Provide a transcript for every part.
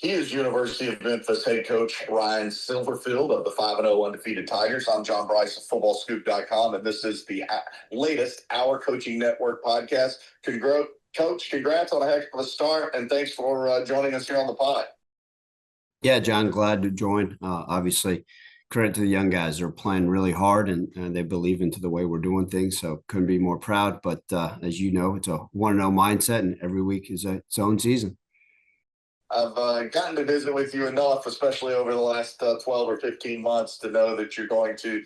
He is University of Memphis head coach Ryan Silverfield of the 5-0 undefeated Tigers. I'm John Brice of FootballScoop.com, and this is the latest Our Coaching Network podcast. Coach, congrats on a heck of a start, and thanks for joining us here on the pod. Yeah, John, glad to join. Obviously, credit to the young guys. They're playing really hard, and they believe into the way we're doing things, so couldn't be more proud. But as you know, it's a 1-0 mindset, and every week is its own season. I've gotten to visit with you enough, especially over the last 12 or 15 months, to know that you're going to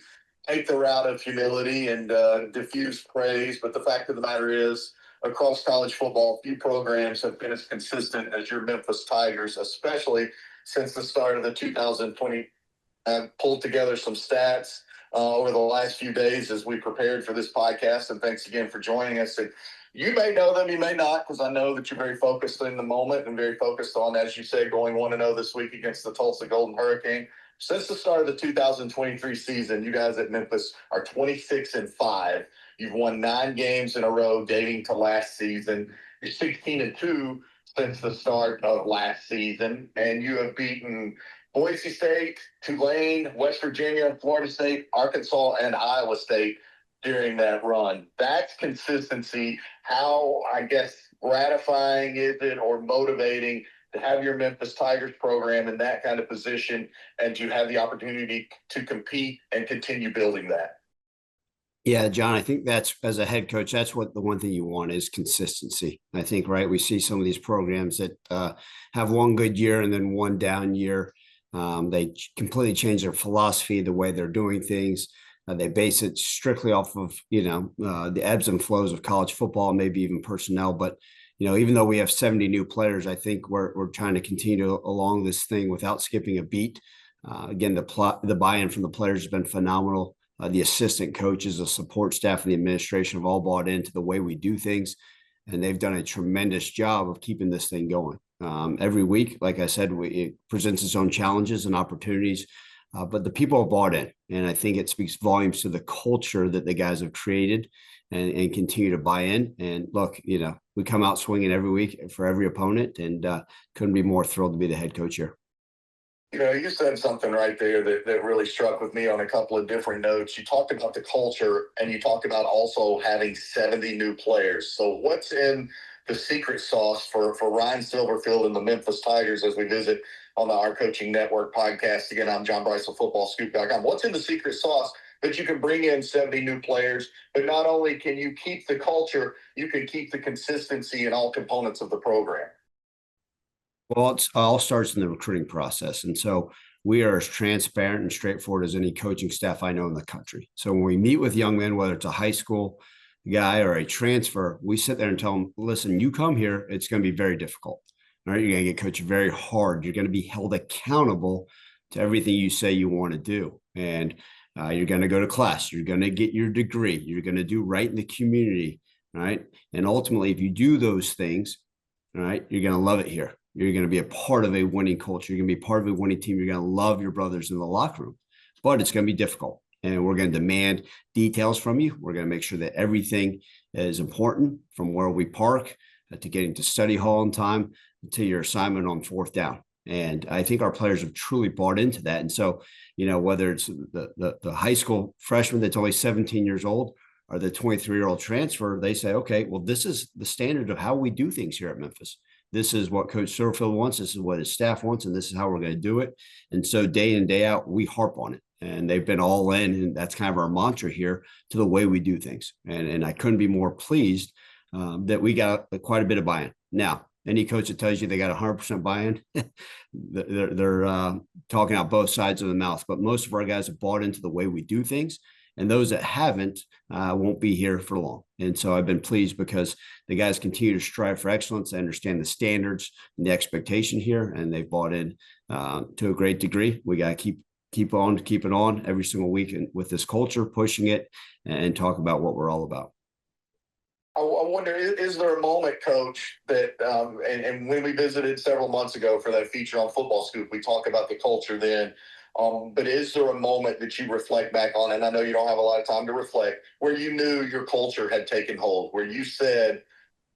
take the route of humility and diffuse praise. But the fact of the matter is, across college football, few programs have been as consistent as your Memphis Tigers, especially since the start of the 2020. I've pulled together some stats over the last few days as we prepared for this podcast, and thanks again for joining us. And you may know them, you may not, because I know that you're very focused in the moment and very focused on, as you said, going 1-0 this week against the Tulsa Golden Hurricane. Since the start of the 2023 season, you guys at Memphis are 26-5. You've won 9 games in a row dating to last season. You're 16-2 since the start of last season, and you have beaten Boise State, Tulane, West Virginia, Florida State, Arkansas, and Iowa State during that run. That's consistency. How, I guess, gratifying is it or motivating to have your Memphis Tigers program in that kind of position and to have the opportunity to compete and continue building that? Yeah, John, I think that's, as a head coach, that's what the one thing you want is consistency. I think, right, we see some of these programs that have one good year and then one down year. They completely change their philosophy, the way they're doing things. They base it strictly off of, the ebbs and flows of college football, maybe even personnel. But, even though we have 70 new players, I think we're trying to continue along this thing without skipping a beat. Again, the buy-in from the players has been phenomenal. The assistant coaches, the support staff, and the administration have all bought into the way we do things. And they've done a tremendous job of keeping this thing going. Every week, like I said, it presents its own challenges and opportunities. But the people have bought in, and I think it speaks volumes to the culture that the guys have created and continue to buy in. And look, we come out swinging every week for every opponent, and couldn't be more thrilled to be the head coach here. You said something right there that really struck with me on a couple of different notes. You talked about the culture, and you talked about also having 70 new players. So what's in the secret sauce for Ryan Silverfield and the Memphis Tigers as we visit on the Our Coaching Network podcast? Again, I'm John Brice of FootballScoop.com. What's in the secret sauce that you can bring in 70 new players, but not only can you keep the culture, you can keep the consistency in all components of the program? Well, it all starts in the recruiting process. And so we are as transparent and straightforward as any coaching staff I know in the country. So when we meet with young men, whether it's a high school guy or a transfer, we sit there and tell them, listen, you come here, it's going to be very difficult. All right, you're going to get coached very hard. You're going to be held accountable to everything you say you want to do. And you're going to go to class. You're going to get your degree. You're going to do right in the community. All right. And ultimately, if you do those things, all right, you're going to love it here. You're going to be a part of a winning culture. You're going to be part of a winning team. You're going to love your brothers in the locker room, but it's going to be difficult. And we're going to demand details from you. We're going to make sure that everything is important, from where we park to getting to study hall on time to your assignment on fourth down. And I think our players have truly bought into that. And so, whether it's the high school freshman that's only 17 years old or the 23-year-old transfer, they say, okay, well, this is the standard of how we do things here at Memphis. This is what Coach Silverfield wants. This is what his staff wants, and this is how we're going to do it. And so day in, day out, we harp on it. And they've been all in, and that's kind of our mantra here to the way we do things. And I couldn't be more pleased that we got quite a bit of buy-in. Now, any coach that tells you they got 100% buy-in, they're talking out both sides of the mouth. But most of our guys have bought into the way we do things. And those that haven't won't be here for long. And so I've been pleased because the guys continue to strive for excellence. They understand the standards and the expectation here, and they've bought in to a great degree. We got to keep it on every single week and with this culture, pushing it and talk about what we're all about. I wonder, is there a moment, Coach, that and when we visited several months ago for that feature on FootballScoop, we talk about the culture then. But is there a moment that you reflect back on, and I know you don't have a lot of time to reflect, where you knew your culture had taken hold, where you said,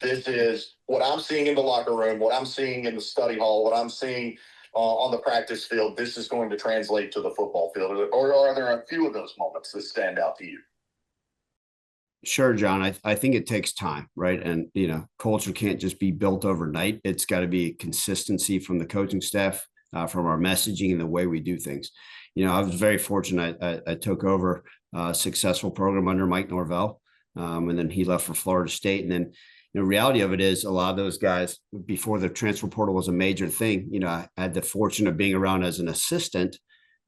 this is what I'm seeing in the locker room, what I'm seeing in the study hall, what I'm seeing on the practice field. This is going to translate to the football field. Or are there a few of those moments that stand out to you? Sure, John. I think it takes time, right? And, culture can't just be built overnight. It's got to be consistency from the coaching staff, from our messaging and the way we do things. I was very fortunate. I took over a successful program under Mike Norvell, and then he left for Florida State. And then the reality of it is a lot of those guys, before the transfer portal was a major thing, I had the fortune of being around as an assistant,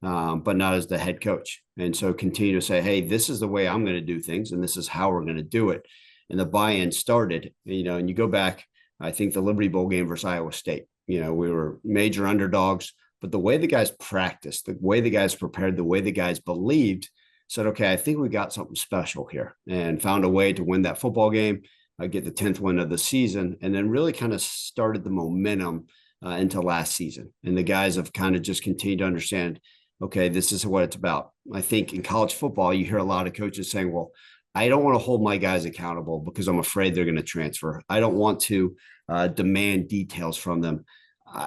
but not as the head coach. And so continue to say, hey, this is the way I'm going to do things, and this is how we're going to do it. And the buy-in started, and you go back, I think the Liberty Bowl game versus Iowa State, we were major underdogs, but the way the guys practiced, the way the guys prepared, the way the guys believed, said, okay, I think we got something special here, and found a way to win that football game, get the 10th win of the season, and then really kind of started the momentum into last season. And the guys have kind of just continued to understand, okay, this is what it's about. I think in college football, you hear a lot of coaches saying, well, I don't want to hold my guys accountable because I'm afraid they're going to transfer. I don't want to demand details from them.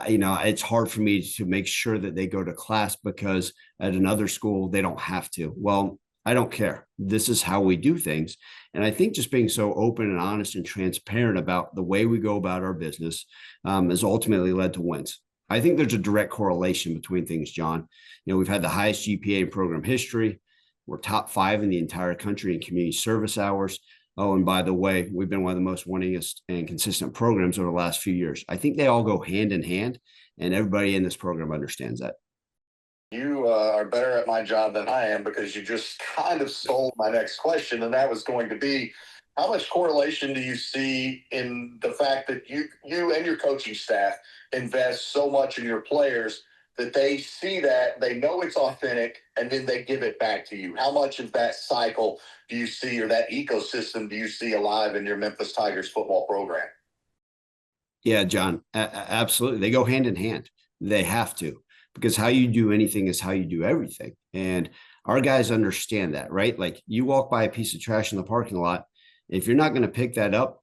It's hard for me to make sure that they go to class because at another school, they don't have to. Well, I don't care. This is how we do things. And I think just being so open and honest and transparent about the way we go about our business has ultimately led to wins. I think there's a direct correlation between things, John. We've had the highest GPA in program history. We're top 5 in the entire country in community service hours. Oh, and by the way, we've been one of the most winningest and consistent programs over the last few years. I think they all go hand in hand, and everybody in this program understands that. You are better at my job than I am, because you just kind of stole my next question, and that was going to be, how much correlation do you see in the fact that you and your coaching staff invest so much in your players that they see that, they know it's authentic, and then they give it back to you? How much of that cycle do you see, or that ecosystem do you see alive in your Memphis Tigers football program? Yeah, John, absolutely. They go hand in hand. They have to, because how you do anything is how you do everything. And our guys understand that, right? Like, you walk by a piece of trash in the parking lot, if you're not going to pick that up,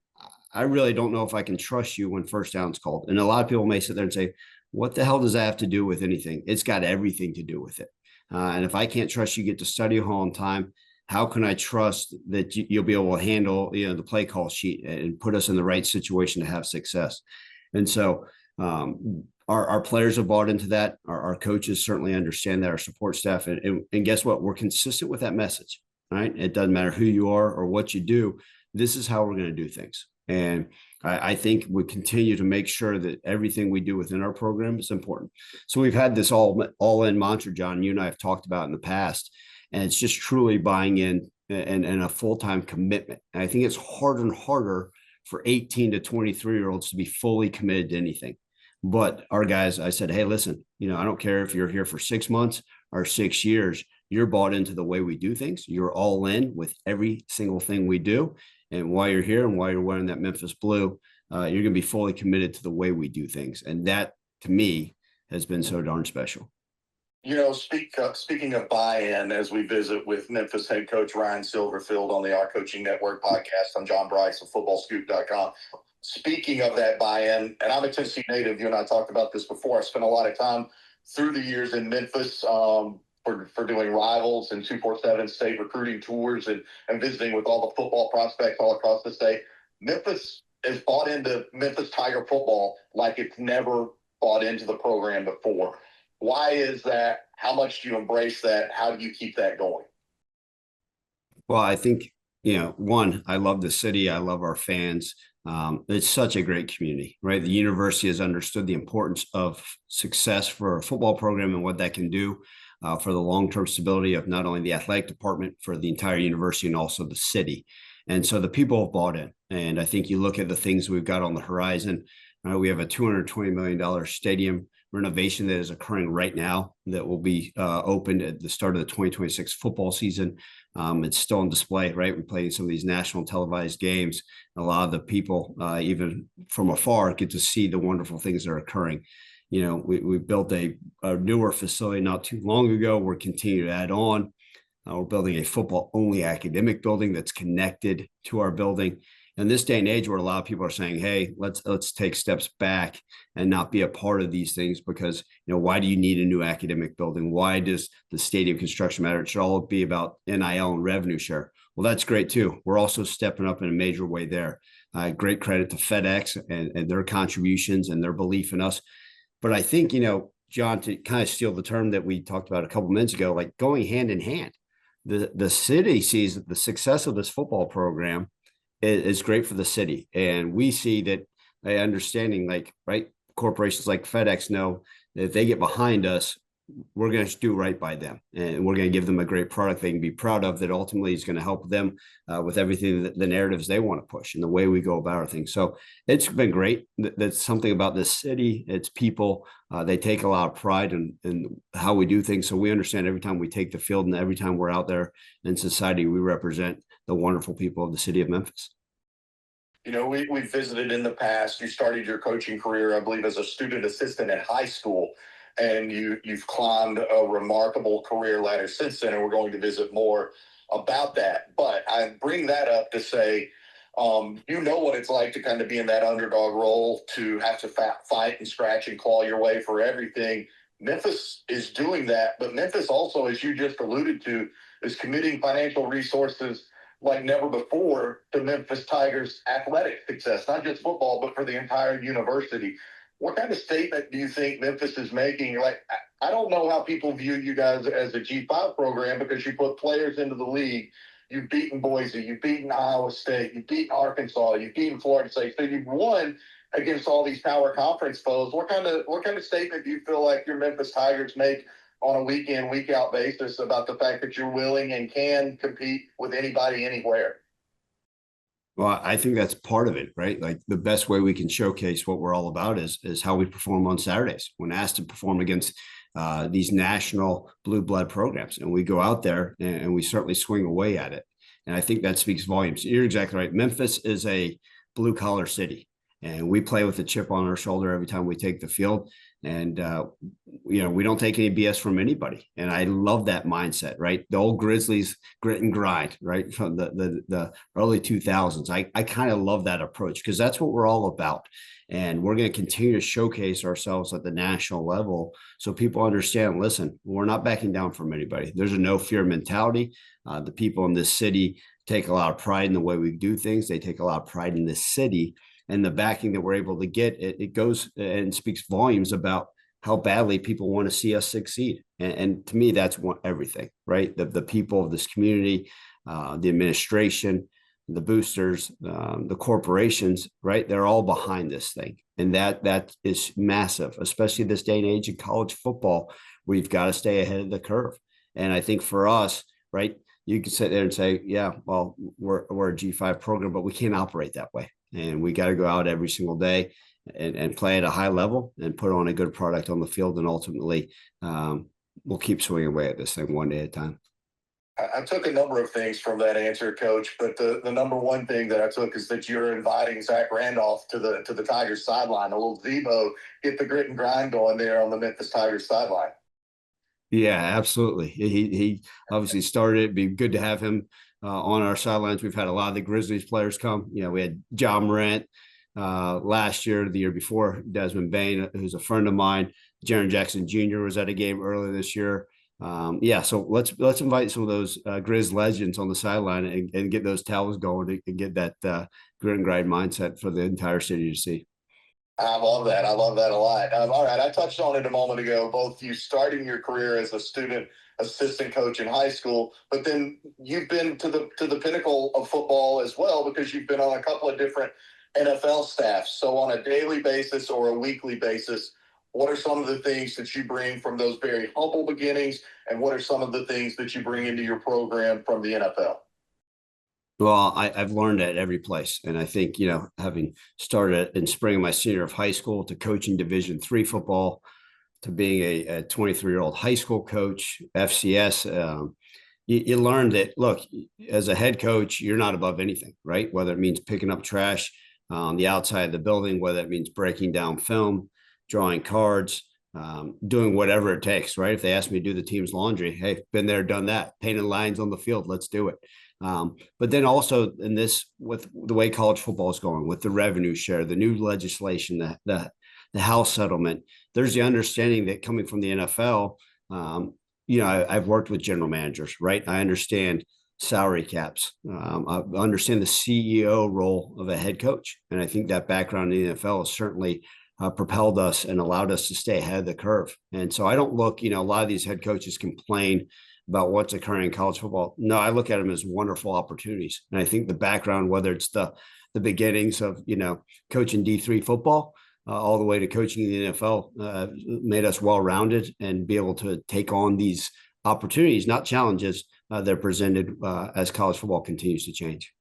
I really don't know if I can trust you when first down's called. And a lot of people may sit there and say, what the hell does that have to do with anything? It's got everything to do with it. And if I can't trust you get to study hall on time, how can I trust that you'll be able to handle, the play call sheet and put us in the right situation to have success? And so our players have bought into that. Our coaches certainly understand that, our support staff. And guess what? We're consistent with that message, right? It doesn't matter who you are or what you do. This is how we're going to do things. And I think we continue to make sure that everything we do within our program is important. So we've had this all in mantra, John, you and I have talked about in the past, and it's just truly buying in and a full-time commitment. And I think it's harder and harder for 18 to 23-year-olds to be fully committed to anything. But our guys, I said, hey, listen, I don't care if you're here for 6 months or 6 years, you're bought into the way we do things. You're all in with every single thing we do. And while you're here and while you're wearing that Memphis blue, you're going to be fully committed to the way we do things. And that, to me, has been so darn special. Speaking of buy-in, as we visit with Memphis head coach Ryan Silverfield on the Our Coaching Network podcast, I'm John Brice of FootballScoop.com. Speaking of that buy-in, and I'm a Tennessee native, you and I talked about this before. I spent a lot of time through the years in Memphis for doing rivals and 247 state recruiting tours and visiting with all the football prospects all across the state. Memphis has bought into Memphis Tiger football like it's never bought into the program before. Why is that? How much do you embrace that? How do you keep that going? Well, I think, one, I love the city. I love our fans. It's such a great community, right? The university has understood the importance of success for a football program and what that can do for the long-term stability of not only the athletic department, for the entire university, and also the city. And so the people have bought in. And I think you look at the things we've got on the horizon. We have a $220 million stadium renovation that is occurring right now that will be opened at the start of the 2026 football season. It's still on display, right? We play in some of these national televised games. A lot of the people, even from afar, get to see the wonderful things that are occurring. We built a newer facility not too long ago. We're continuing to add on. We're building a football-only academic building that's connected to our building. in this day and age where a lot of people are saying, hey, let's take steps back and not be a part of these things because, why do you need a new academic building? Why does the stadium construction matter? It should all be about NIL and revenue share. Well, that's great too. We're also stepping up in a major way there. Great credit to FedEx and their contributions and their belief in us. But I think, John, to kind of steal the term that we talked about a couple minutes ago, like going hand in hand, the city sees that the success of this football program is great for the city. And we see that by understanding, like, right, corporations like FedEx know that if they get behind us, we're going to do right by them. And we're going to give them a great product they can be proud of that ultimately is going to help them with everything, the narratives they want to push and the way we go about our things. So it's been great. That's something about this city. It's people. They take a lot of pride in how we do things. So we understand every time we take the field and every time we're out there in society, we represent the wonderful people of the city of Memphis. We've visited in the past. You started your coaching career, I believe, as a student assistant at high school, and you've climbed a remarkable career ladder since then, and we're going to visit more about that. But I bring that up to say, you know what it's like to kind of be in that underdog role, to have to fight and scratch and claw your way for everything. Memphis is doing that, but Memphis also, as you just alluded to, is committing financial resources like never before to Memphis Tigers athletic success, not just football, but for the entire university. What kind of statement do you think Memphis is making? Like, I don't know how people view you guys as a G5 program because you put players into the league. You've beaten Boise, you've beaten Iowa State, you've beaten Arkansas, you've beaten Florida State. So you've won against all these power conference foes. What kind of statement do you feel like your Memphis Tigers make on a week in, week out basis about the fact that you're willing and can compete with anybody anywhere? Well, I think that's part of it, right? Like the best way we can showcase what we're all about is how we perform on Saturdays when asked to perform against these national blue blood programs. And we go out there and we certainly swing away at it. And I think that speaks volumes. You're exactly right. Memphis is a blue collar city, and we play with a chip on our shoulder every time we take the field. And, we don't take any BS from anybody. And I love that mindset, right? The old Grizzlies grit and grind, right? From the early 2000s. I kind of love that approach because that's what we're all about. And we're going to continue to showcase ourselves at the national level so people understand, listen, we're not backing down from anybody. There's a no fear mentality. The people in this city take a lot of pride in the way we do things. They take a lot of pride in this city. And the backing that we're able to get, it goes and speaks volumes about how badly people want to see us succeed. And to me, that's everything, right? The people of this community, the administration, the boosters, the corporations, right? They're all behind this thing. And that is massive, especially this day and age in college football. We've got to stay ahead of the curve. And I think for us, right, you can sit there and say, yeah, well, we're a G5 program, but we can't operate that way. And we got to go out every single day and play at a high level and put on a good product on the field. And ultimately, we'll keep swinging away at this thing one day at a time. I took a number of things from that answer, Coach, but the number one thing that I took is that you're inviting Zach Randolph to the Tigers sideline. A little Zebo, get the grit and grind going there on the Memphis Tigers sideline. Yeah, absolutely. He obviously started. It'd be good to have him on our sidelines. We've had a lot of the Grizzlies players come. We had John Morant last year, the year before, Desmond Bain, who's a friend of mine. Jaren Jackson Jr. was at a game earlier this year. So let's invite some of those Grizz legends on the sideline and get those towels going and get that grit and grind mindset for the entire city to see. I love that. I love that a lot. All right. I touched on it a moment ago, both you starting your career as a student assistant coach in high school, but then you've been to the pinnacle of football as well because you've been on a couple of different NFL staffs. So on a daily basis or a weekly basis, what are some of the things that you bring from those very humble beginnings, and what are some of the things that you bring into your program from the NFL? Well, I've learned at every place. And I think, having started in spring of my senior of high school to coaching Division III football, to being a 23-year-old high school coach, FCS, you learn that, look, as a head coach, you're not above anything, right? Whether it means picking up trash on the outside of the building, whether it means breaking down film, drawing cards, doing whatever it takes, right? If they ask me to do the team's laundry, hey, been there, done that, painted lines on the field, let's do it. But then also in this, with the way college football is going, with the revenue share, the new legislation, the House settlement, there's the understanding that coming from the NFL, I've worked with general managers, right? I understand salary caps. I understand the CEO role of a head coach. And I think that background in the NFL has certainly propelled us and allowed us to stay ahead of the curve. And so I don't look, a lot of these head coaches complain about what's occurring in college football. No, I look at them as wonderful opportunities. And I think the background, whether it's the beginnings of, coaching D3 football, all the way to coaching in the NFL, made us well-rounded and be able to take on these opportunities, not challenges, they're presented as college football continues to change.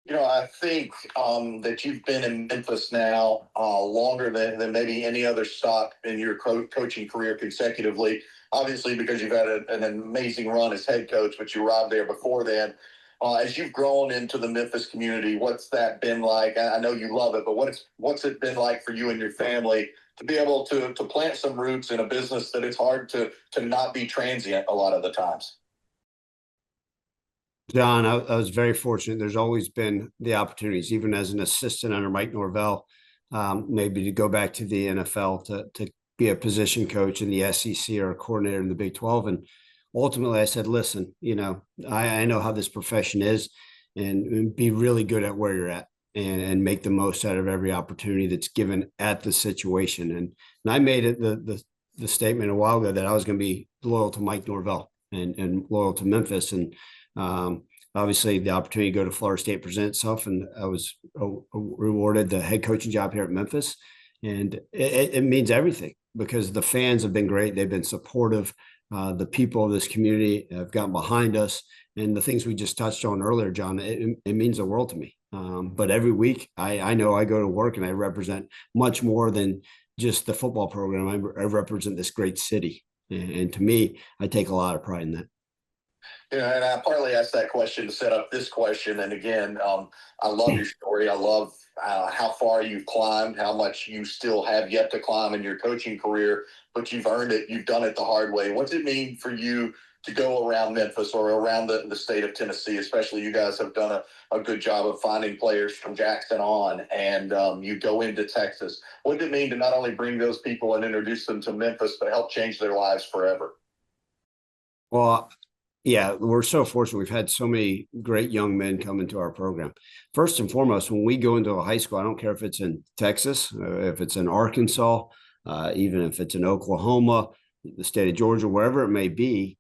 I think that you've been in Memphis now longer than maybe any other stop in your coaching career consecutively. Obviously, because you've had an amazing run as head coach, but you arrived there before then. As you've grown into the Memphis community, what's that been like? I know you love it, but what's it been like for you and your family to be able to plant some roots in a business that it's hard to not be transient a lot of the times? John, I was very fortunate. There's always been the opportunities, even as an assistant under Mike Norvell, maybe to go back to the NFL to be a position coach in the SEC or a coordinator in the Big 12. And ultimately I said, listen, I know how this profession is, and be really good at where you're at and make the most out of every opportunity that's given at the situation. And I made it the statement a while ago that I was going to be loyal to Mike Norvell and loyal to Memphis. And obviously the opportunity to go to Florida State presented itself, and I was rewarded the head coaching job here at Memphis. And it means everything because the fans have been great. They've been supportive. The people of this community have gotten behind us, and the things we just touched on earlier, John, it means the world to me. But every week I know I go to work and I represent much more than just the football program. I represent this great city. And to me, I take a lot of pride in that. And I partly asked that question to set up this question. And again, I love your story. I love how far you've climbed, how much you still have yet to climb in your coaching career, but you've earned it. You've done it the hard way. What's it mean for you to go around Memphis or around the state of Tennessee? Especially you guys have done a good job of finding players from Jackson on, and you go into Texas. What did it mean to not only bring those people and introduce them to Memphis, but help change their lives forever? Well, yeah, we're so fortunate. We've had so many great young men come into our program. First and foremost, when we go into a high school, I don't care if it's in Texas, if it's in Arkansas, even if it's in Oklahoma, the state of Georgia, wherever it may be,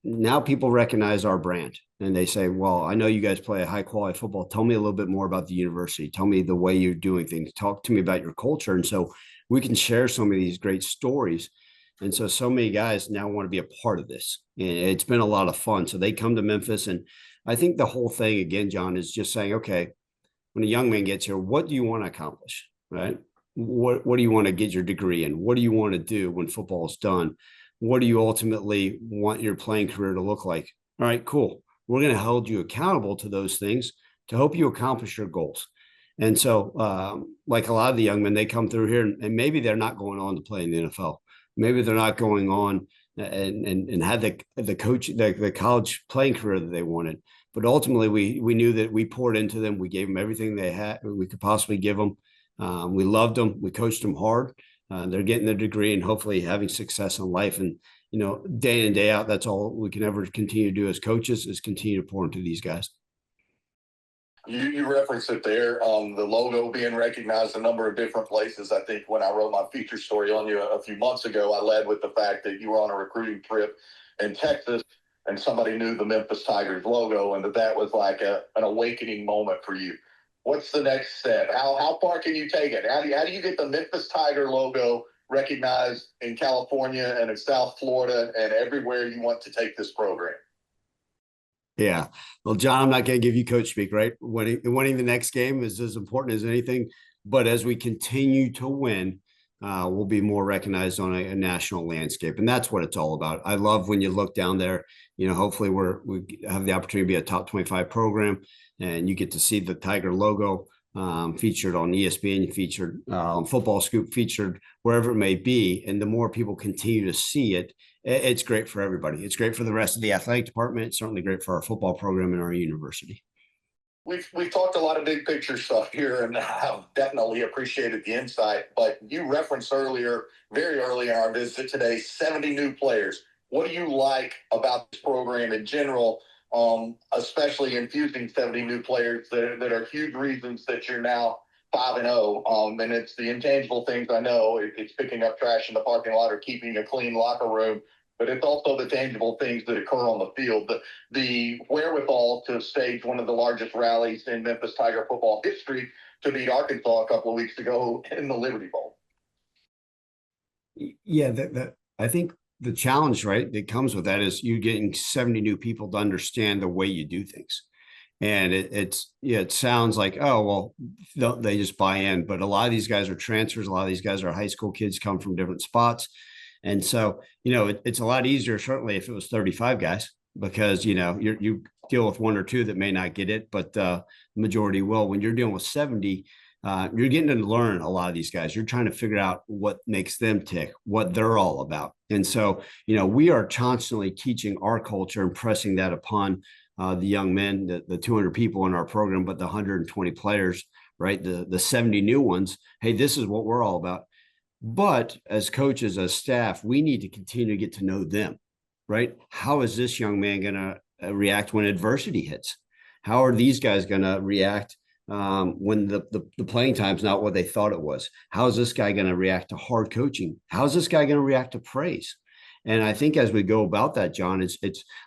now people recognize our brand and they say, well, I know you guys play a high quality football. Tell me a little bit more about the university. Tell me the way you're doing things. Talk to me about your culture. And so we can share some of these great stories. And so many guys now want to be a part of this. And it's been a lot of fun. So they come to Memphis. And I think the whole thing, again, John, is just saying, okay, when a young man gets here, what do you want to accomplish, right? What do you want to get your degree in? What do you want to do when football is done? What do you ultimately want your playing career to look like? All right, cool. We're going to hold you accountable to those things to help you accomplish your goals. And so like a lot of the young men, they come through here and maybe they're not going on to play in the NFL. Maybe they're not going on and had the college playing career that they wanted. But ultimately, we knew that we poured into them. We gave them everything they had we could possibly give them. We loved them. We coached them hard. They're getting their degree and hopefully having success in life. And day in and day out, that's all we can ever continue to do as coaches is continue to pour into these guys. You referenced it there, the logo being recognized a number of different places. I think when I wrote my feature story on you a few months ago, I led with the fact that you were on a recruiting trip in Texas and somebody knew the Memphis Tigers logo and that was like an awakening moment for you. What's the next step? How far can you take it? How do you get the Memphis Tiger logo recognized in California and in South Florida and everywhere you want to take this program? Yeah. Well, John, I'm not going to give you coach speak, right? Winning the next game is as important as anything. But as we continue to win, we'll be more recognized on a national landscape. And that's what it's all about. I love when you look down there, hopefully we have the opportunity to be a top 25 program and you get to see the Tiger logo featured on ESPN, featured on FootballScoop, featured wherever it may be. And the more people continue to see it, it's great for everybody. It's great for the rest of the athletic department. It's certainly great for our football program and our university. We've talked a lot of big picture stuff here, and I've definitely appreciated the insight. But you referenced earlier, very early in our visit today, 70 new players. What do you like about this program in general, especially infusing 70 new players that are huge reasons that you're now 5-0? And it's the intangible things I know. It's picking up trash in the parking lot or keeping a clean locker room. But it's also the tangible things that occur on the field. The wherewithal to stage one of the largest rallies in Memphis Tiger football history to beat Arkansas a couple of weeks ago in the Liberty Bowl. Yeah, I think the challenge, right, that comes with that is you getting 70 new people to understand the way you do things. And it sounds like, oh, well, they just buy in. But a lot of these guys are transfers. A lot of these guys are high school kids, come from different spots. And so, it's a lot easier, certainly, if it was 35 guys, because, you deal with one or two that may not get it, but the majority will. When you're dealing with 70, you're getting to learn a lot of these guys. You're trying to figure out what makes them tick, what they're all about. And so, we are constantly teaching our culture and pressing that upon the young men, the 200 people in our program, but the 120 players, right? The 70 new ones. Hey, this is what we're all about. But as coaches, as staff, we need to continue to get to know them, right? How is this young man going to react when adversity hits? How are these guys going to react when the playing time's not what they thought it was? How is this guy going to react to hard coaching? How is this guy going to react to praise? And I think as we go about that, John, it's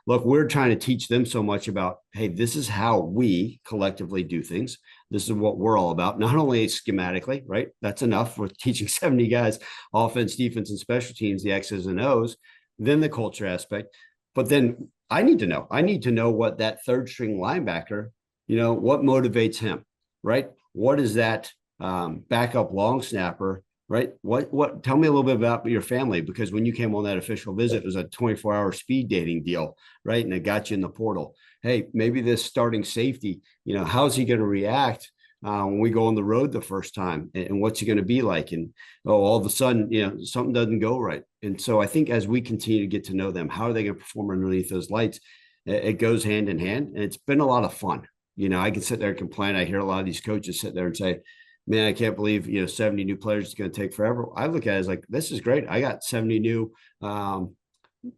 look, we're trying to teach them so much about, hey, this is how we collectively do things. This is what we're all about, not only schematically, right? That's enough for teaching 70 guys, offense, defense, and special teams, the X's and O's, then the culture aspect. But then I need to know what that third string linebacker, what motivates him, right? What is that backup long snapper, right? What, tell me a little bit about your family, because when you came on that official visit, it was a 24-hour speed dating deal, right? And it got you in the portal. Hey, maybe this starting safety, how's he going to react when we go on the road the first time, and what's he going to be like? And all of a sudden, something doesn't go right. And so I think as we continue to get to know them, how are they going to perform underneath those lights? It goes hand in hand, and it's been a lot of fun. I can sit there and complain. I hear a lot of these coaches sit there and say, man, I can't believe, 70 new players is going to take forever. I look at it as like, this is great. I got 70 new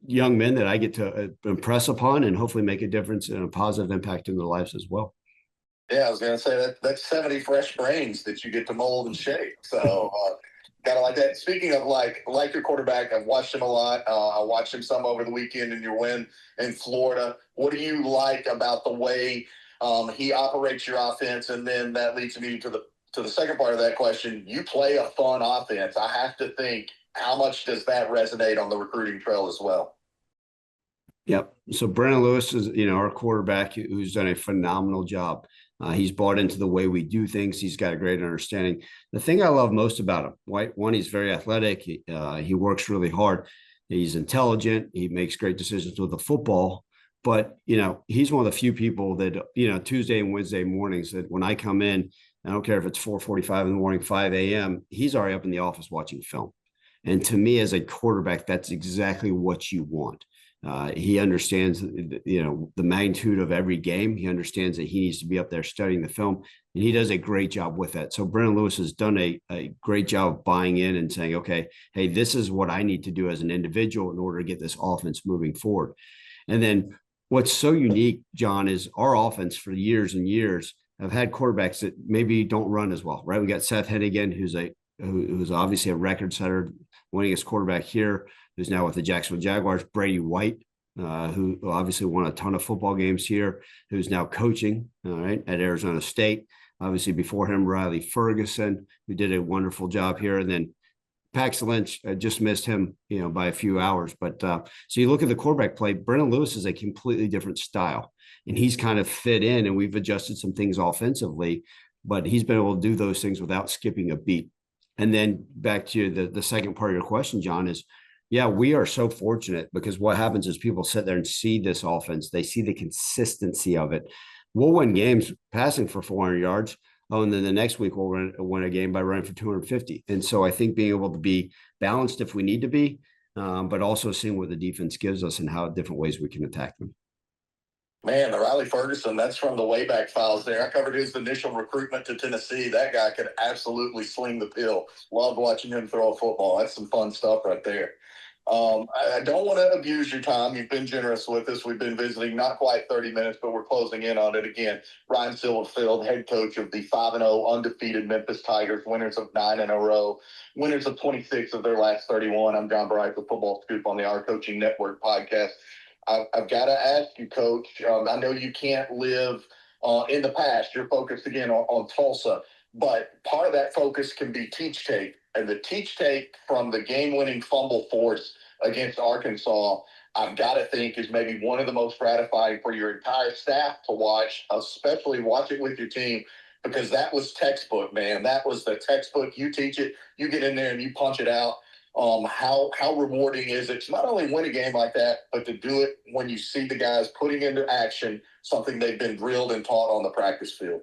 young men that I get to impress upon and hopefully make a difference and a positive impact in their lives as well. Yeah, I was going to say that's 70 fresh brains that you get to mold and shape. So got to like that. Speaking of like your quarterback, I've watched him a lot. I watched him some over the weekend in your win in Florida. What do you like about the way he operates your offense? And then that leads me to the second part of that question. You play a fun offense. I have to think, how much does that resonate on the recruiting trail as well? Yep. So Brandon Lewis is, our quarterback who's done a phenomenal job. He's bought into the way we do things. He's got a great understanding. The thing I love most about him, right? One, he's very athletic. He works really hard. He's intelligent. He makes great decisions with the football. But, he's one of the few people that, Tuesday and Wednesday mornings that when I come in, I don't care if it's 4:45 in the morning, 5 a.m., he's already up in the office watching film. And to me, as a quarterback, that's exactly what you want. He understands, the magnitude of every game. He understands that he needs to be up there studying the film, and he does a great job with that. So Brennan Lewis has done a great job of buying in and saying, okay, hey, this is what I need to do as an individual in order to get this offense moving forward. And then what's so unique, John, is our offense for years and years have had quarterbacks that maybe don't run as well, right? We got Seth Hennigan, who's obviously a record setter, winningest quarterback here, who's now with the Jacksonville Jaguars. Brady White, who obviously won a ton of football games here, who's now coaching, all right, at Arizona State. Obviously, before him, Riley Ferguson, who did a wonderful job here. And then Paxton Lynch, just missed him, by a few hours. But so you look at the quarterback play, Brennan Lewis is a completely different style, and he's kind of fit in, and we've adjusted some things offensively, but he's been able to do those things without skipping a beat. And then back to the second part of your question, John, is, yeah, we are so fortunate because what happens is people sit there and see this offense. They see the consistency of it. We'll win games passing for 400 yards. Oh, and then the next week we'll win a game by running for 250. And so I think being able to be balanced if we need to be, but also seeing what the defense gives us and how different ways we can attack them. Man, the Riley Ferguson, that's from the Wayback Files there. I covered his initial recruitment to Tennessee. That guy could absolutely sling the pill. Loved watching him throw a football. That's some fun stuff right there. I don't want to abuse your time. You've been generous with us. We've been visiting not quite 30 minutes, but we're closing in on it again. Ryan Silverfield, head coach of the 5-0 undefeated Memphis Tigers, winners of 9 in a row, winners of 26 of their last 31. I'm John Brice with Football Scoop on the Our Coaching Network podcast. I've got to ask you, Coach, I know you can't live in the past. You're focused again on Tulsa, but part of that focus can be teach tape. And the teach tape from the game-winning fumble force against Arkansas, I've got to think is maybe one of the most gratifying for your entire staff to watch, especially watch it with your team, because that was textbook, man. That was the textbook. You teach it, you get in there and you punch it out. How rewarding is it to not only win a game like that, but to do it when you see the guys putting into action something they've been drilled and taught on the practice field?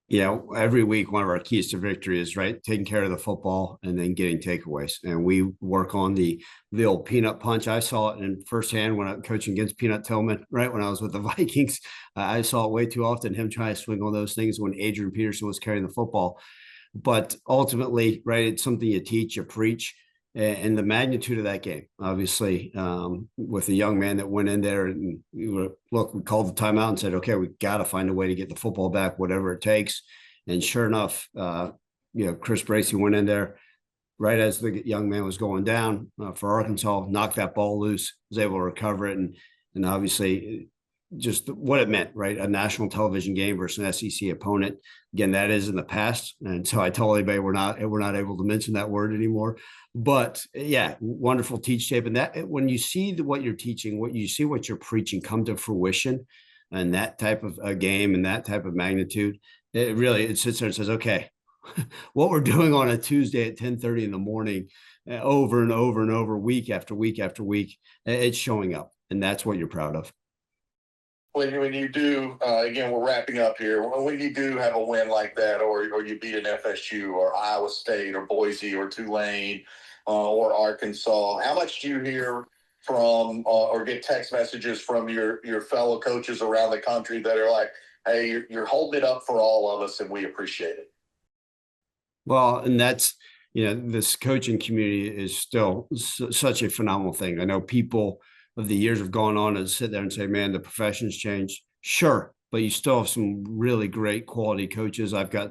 Every week, one of our keys to victory is taking care of the football and then getting takeaways. And we work on the old peanut punch. I saw it in firsthand when I was coaching against Peanut Tillman, right? When I was with the Vikings, I saw it way too often, him trying to swing on those things when Adrian Peterson was carrying the football. But ultimately, it's something you teach, you preach, and the magnitude of that game, obviously, with a young man that went in there and we called the timeout and said, okay, we got to find a way to get the football back, whatever it takes. And sure enough, Chris Brice went in there right as the young man was going down for Arkansas, knocked that ball loose, was able to recover it. And obviously just what it meant, right? A national television game versus an SEC opponent. Again, that is in the past. And so I told anybody we're not able to mention that word anymore. But yeah, wonderful teach tape. And that when you see what you're teaching, what you're preaching come to fruition and that type of a game and that type of magnitude, it sits there and says, okay, what we're doing on a Tuesday at 10:30 in the morning, over and over and over, week after week after week, it's showing up. And that's what you're proud of. When you do, again, we're wrapping up here. When you do have a win like that, or you beat an FSU or Iowa State or Boise or Tulane or Arkansas, how much do you hear from or get text messages from your fellow coaches around the country that are like, hey, you're holding it up for all of us and we appreciate it? Well, and that's, this coaching community is still such a phenomenal thing. I know people of the years have gone on and sit there and say, man, the profession's changed. Sure. But you still have some really great quality coaches. I've got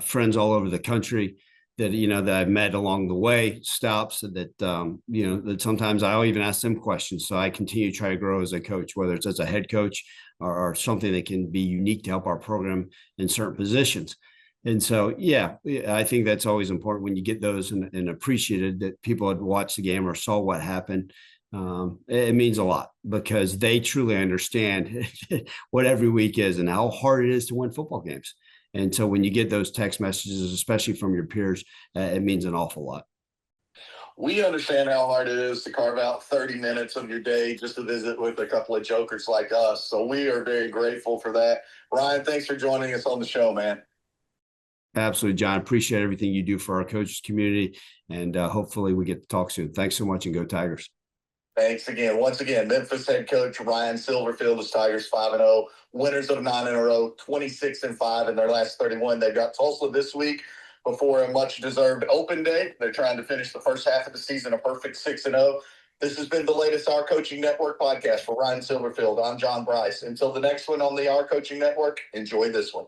friends all over the country that, that I've met along the way, stops that, that sometimes I'll even ask them questions. So I continue to try to grow as a coach, whether it's as a head coach or something that can be unique to help our program in certain positions. And so, yeah, I think that's always important when you get those and appreciated that people had watched the game or saw what happened. It means a lot because they truly understand what every week is and how hard it is to win football games. And so when you get those text messages, especially from your peers, it means an awful lot. We understand how hard it is to carve out 30 minutes of your day just to visit with a couple of jokers like us. So we are very grateful for that. Ryan, thanks for joining us on the show, man. Absolutely, John. Appreciate everything you do for our coaches community. And hopefully we get to talk soon. Thanks so much and go Tigers. Thanks again. Once again, Memphis head coach Ryan Silverfield, the Tigers 5-0, winners of 9 in a row, 26-5 in their last 31. They've got Tulsa this week before a much-deserved open day. They're trying to finish the first half of the season a perfect 6-0. This has been the latest Our Coaching Network podcast for Ryan Silverfield. I'm John Brice. Until the next one on the Our Coaching Network, enjoy this one.